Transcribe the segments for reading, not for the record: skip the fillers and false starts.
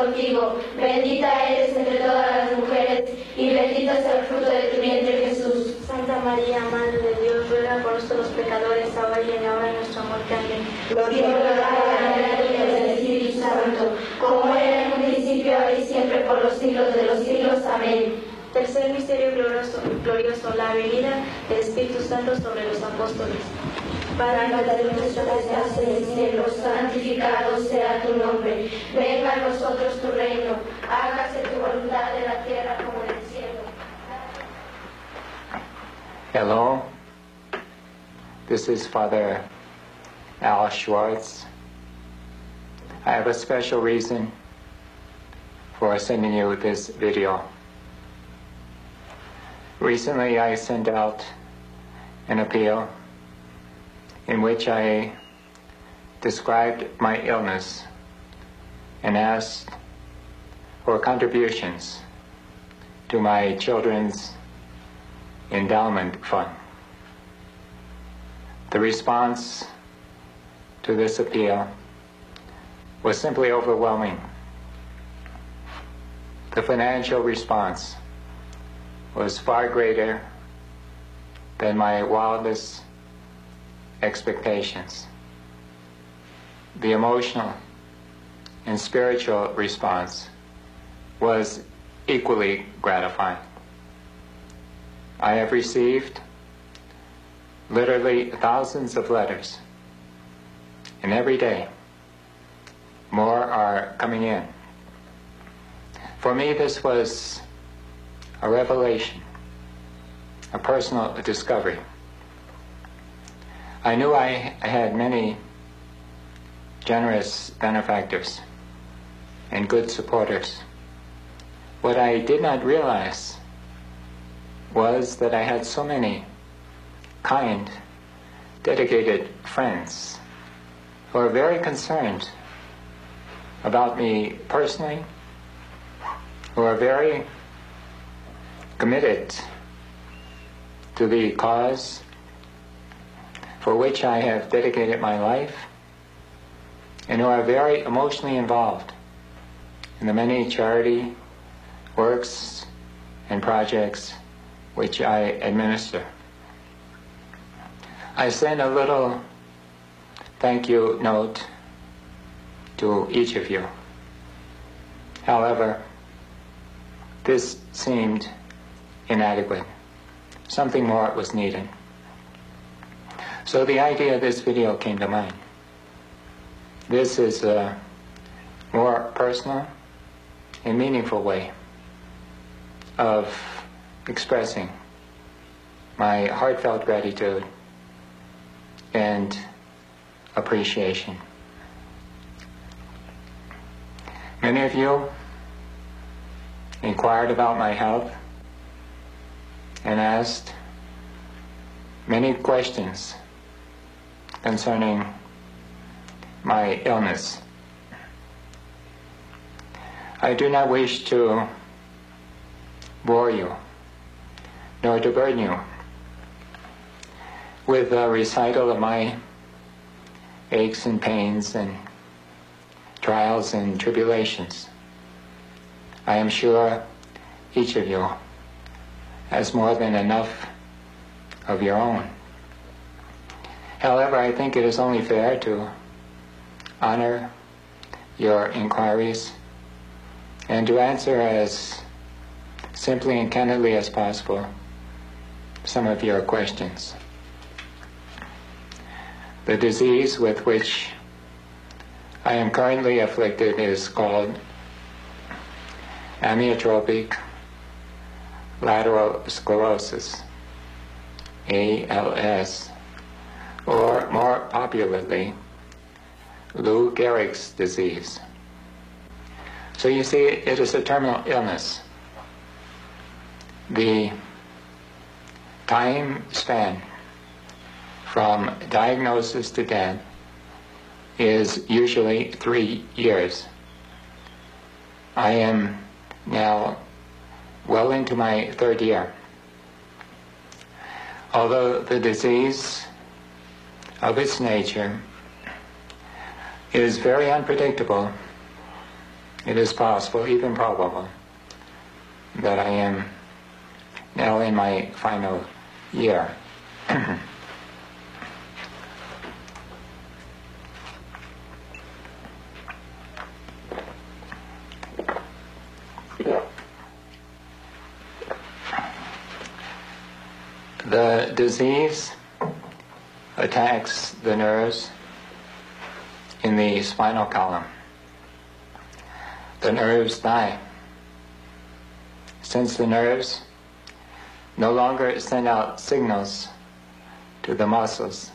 contigo. Bendita eres entre todas las mujeres, y bendito es el fruto de tu vientre, Jesús. Santa María, Madre de Dios, ruega por nosotros los pecadores, ahora y en la hora de nuestra muerte. Amén. Gloria al Padre, y al Espíritu Santo, como era en un principio, ahora y siempre, por los siglos de los siglos. Amén. Tercer misterio glorioso, la venida del Espíritu Santo sobre los apóstoles. Padre nuestro que estás en el cielo, santificado sea tu nombre. Venga a nosotros tu reino. Hágase tu voluntad en la tierra como en el cielo. Hello, this is Father Al Schwartz. I have a special reason for sending you this video. Recently I sent out an appeal in which I described my illness and asked for contributions to my children's endowment fund. The response to this appeal was simply overwhelming. The financial response was far greater than my wildest expectations. The emotional and spiritual response was equally gratifying. I have received literally thousands of letters, and every day more are coming in. For me, this was a revelation, a personal discovery. I knew I had many generous benefactors and good supporters. What I did not realize was that I had so many kind, dedicated friends who are very concerned about me personally, who are very committed to the cause for which I have dedicated my life, and who are very emotionally involved in the many charity works and projects which I administer. I send a little thank you note to each of you. However, this seemed inadequate. Something more was needed. So the idea of this video came to mind. This is a more personal and meaningful way of expressing my heartfelt gratitude and appreciation. Many of you inquired about my health and asked many questions concerning my illness. I do not wish to bore you, nor to burden you with a recital of my aches and pains and trials and tribulations. I am sure each of you has more than enough of your own. However, I think it is only fair to honor your inquiries and to answer as simply and candidly as possible some of your questions. The disease with which I am currently afflicted is called amyotrophic lateral sclerosis, ALS, or more popularly, Lou Gehrig's disease. So you see, it is a terminal illness. The time span from diagnosis to death is usually 3 years. I am now well into my 3rd year. Although the disease of its nature is very unpredictable it is possible, even probable, that I am now in my final year. The disease attacks the nerves in the spinal column. The nerves die. Since the nerves no longer send out signals to the muscles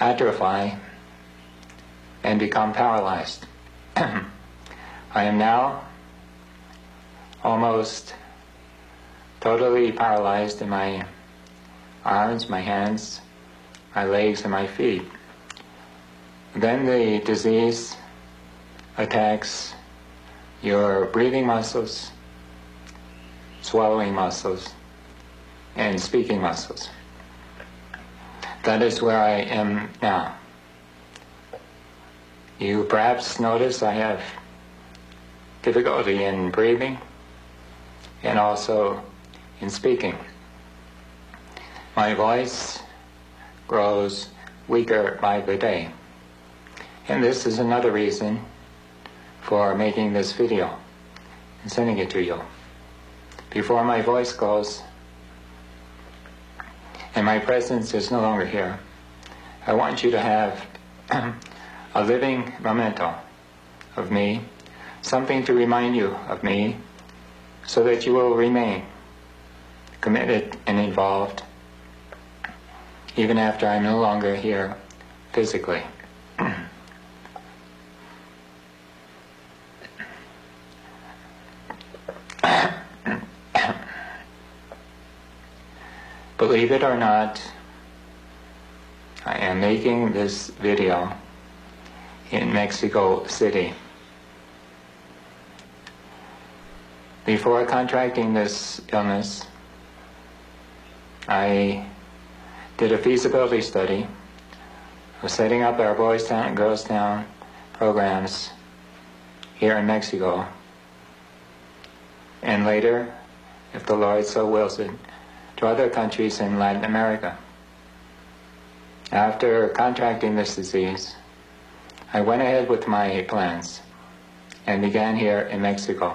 atrophy and become paralyzed. I am now almost totally paralyzed in my arms, my hands, my legs, and my feet. Then the disease attacks your breathing muscles, swallowing muscles, and speaking muscles. That is where I am now. You perhaps notice I have difficulty in breathing and also in speaking. My voice grows weaker by the day. And this is another reason for making this video and sending it to you. Before my voice goes and my presence is no longer here, I want you to have a living memento of me, something to remind you of me, so that you will remain committed and involved even after I'm no longer here physically. Believe it or not, I am making this video in Mexico City. Before contracting this illness, I did a feasibility study of setting up our Boys Town and Girls Town programs here in Mexico, and later, if the Lord so wills it, to other countries in Latin America. After contracting this disease, I went ahead with my plans and began here in Mexico.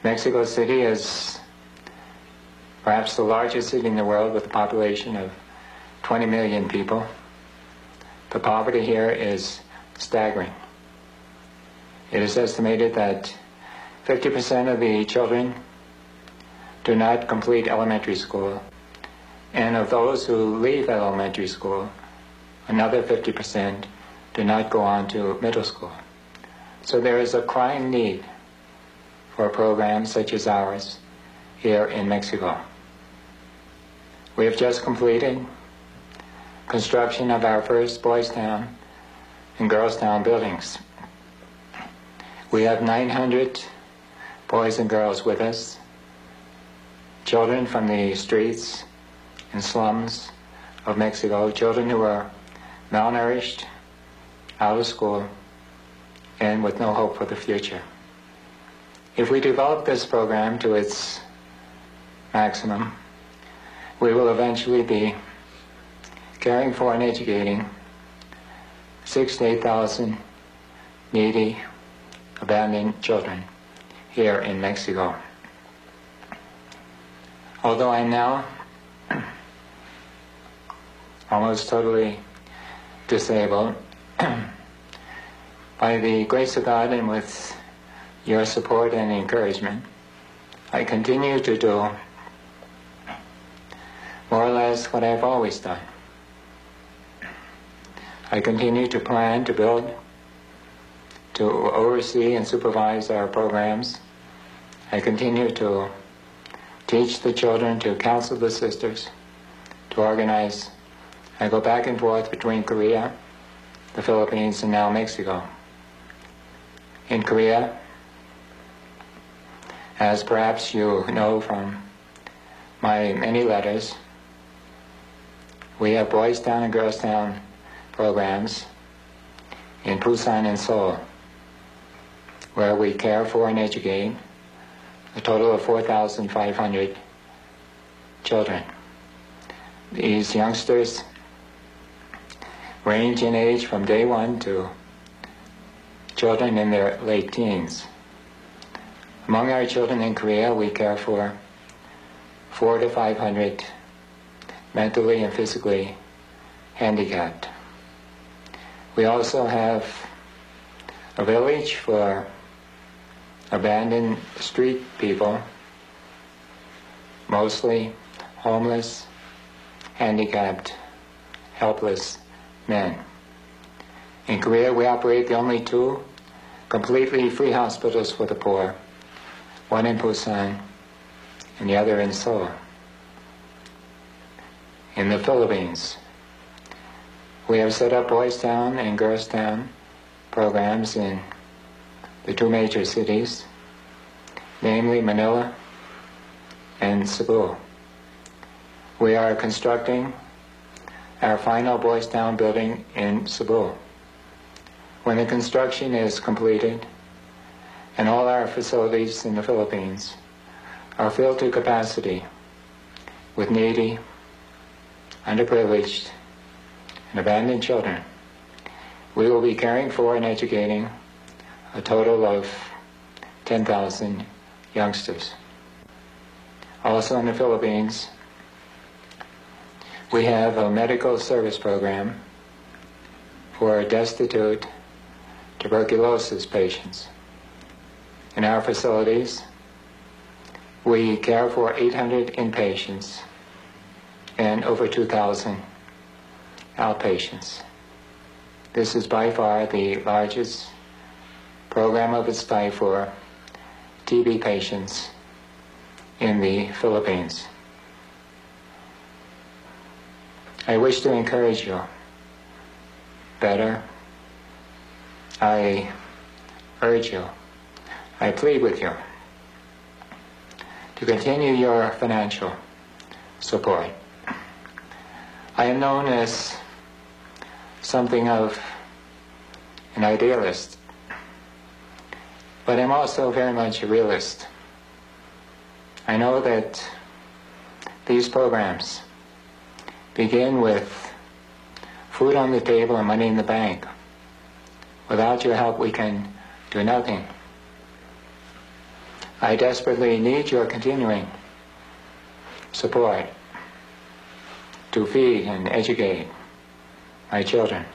Mexico City is perhaps the largest city in the world with a population of 20 million people. The poverty here is staggering. It is estimated that 50% of the children do not complete elementary school, and of those who leave elementary school, another 50% do not go on to middle school. So there is a crying need for programs such as ours here in Mexico. We have just completed construction of our first Boys Town and Girls Town buildings. We have 900 boys and girls with us, children from the streets and slums of Mexico, children who are malnourished, out of school, and with no hope for the future. If we develop this program to its maximum, we will eventually be caring for and educating 6,000 to 8,000 needy, abandoned children here in Mexico. Although I'm now almost totally disabled, by the grace of God and with your support and encouragement, I continue to do more or less what I've always done. I continue to plan, to build, to oversee and supervise our programs. I continue to teach the children, to counsel the sisters, to organize. I go back and forth between Korea, the Philippines, and now Mexico. In Korea, as perhaps you know from my many letters, we have Boys Town and Girls Town programs in Busan and Seoul, where we care for and educate a total of 4,500 children. These youngsters range in age from day 1 to children in their late teens. Among our children in Korea, we care for 400 to 500 mentally and physically handicapped. We also have a village for abandoned street people, mostly homeless, handicapped, helpless men. In Korea, we operate the only 2 completely free hospitals for the poor, one in Busan and the other in Seoul. In the Philippines, we have set up Boys Town and Girls Town programs in the 2 major cities, namely Manila and Cebu. We are constructing our final Boys Town building in Cebu. When the construction is completed and all our facilities in the Philippines are filled to capacity with needy, underprivileged, and abandoned children, we will be caring for and educating a total of 10,000 youngsters. Also in the Philippines, we have a medical service program for destitute tuberculosis patients. In our facilities, we care for 800 inpatients and over 2,000 outpatients. This is by far the largest program of its type for TB patients in the Philippines. I wish to encourage you better. I urge you, I plead with you to continue your financial support. I am known as something of an idealist, but I'm also very much a realist. I know that these programs begin with food on the table and money in the bank. Without your help, we can do nothing. I desperately need your continuing support to feed and educate my children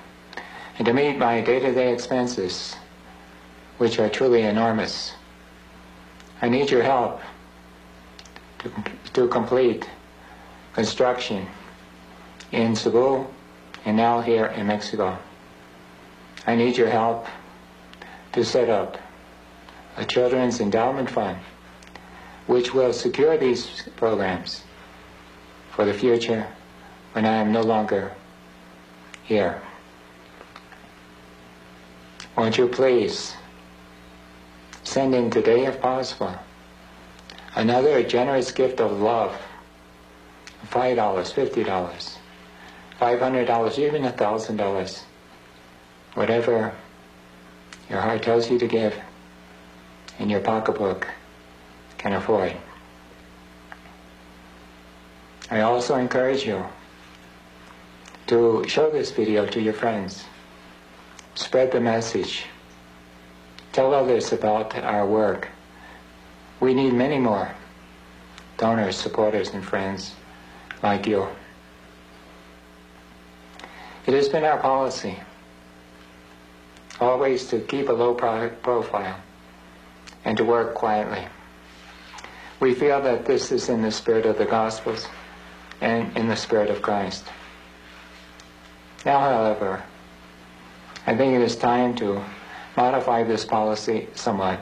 and to meet my day-to-day expenses, which are truly enormous. I need your help to complete construction in Cebu and now here in Mexico. I need your help to set up a children's endowment fund which will secure these programs for the future when I am no longer here. Won't you please send in today, if possible, another generous gift of love, $5, $50, $500, even $1,000, whatever your heart tells you to give and your pocketbook can afford. I also encourage you to show this video to your friends. Spread the message. Tell others about our work. We need many more donors, supporters, and friends like you. It has been our policy always to keep a low profile and to work quietly. We feel that this is in the spirit of the Gospels and in the spirit of Christ. Now, however, I think it is time to modify this policy somewhat.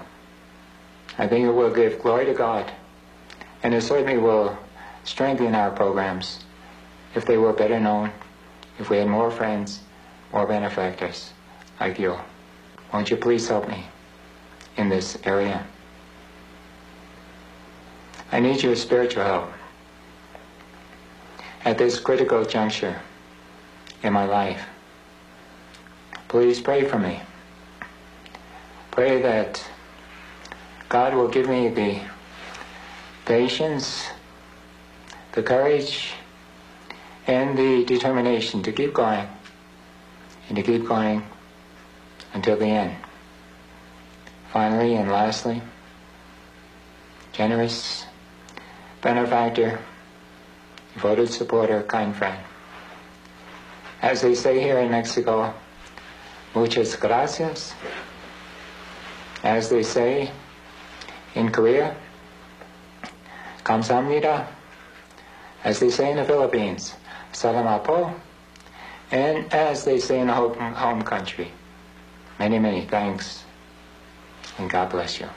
I think it will give glory to God, and it certainly will strengthen our programs if they were better known, if we had more friends, more benefactors like you. Won't you please help me in this area? I need your spiritual help at this critical juncture in my life. please pray for me. Pray that God will give me the patience, the courage, and the determination to keep going, and to keep going until the end. Finally and lastly, generous benefactor, devoted supporter, kind friend. As they say here in Mexico, muchas gracias. As they say in Korea, 감사합니다. As they say in the Philippines, salamat po. And as they say in the home country, many, many thanks, and God bless you.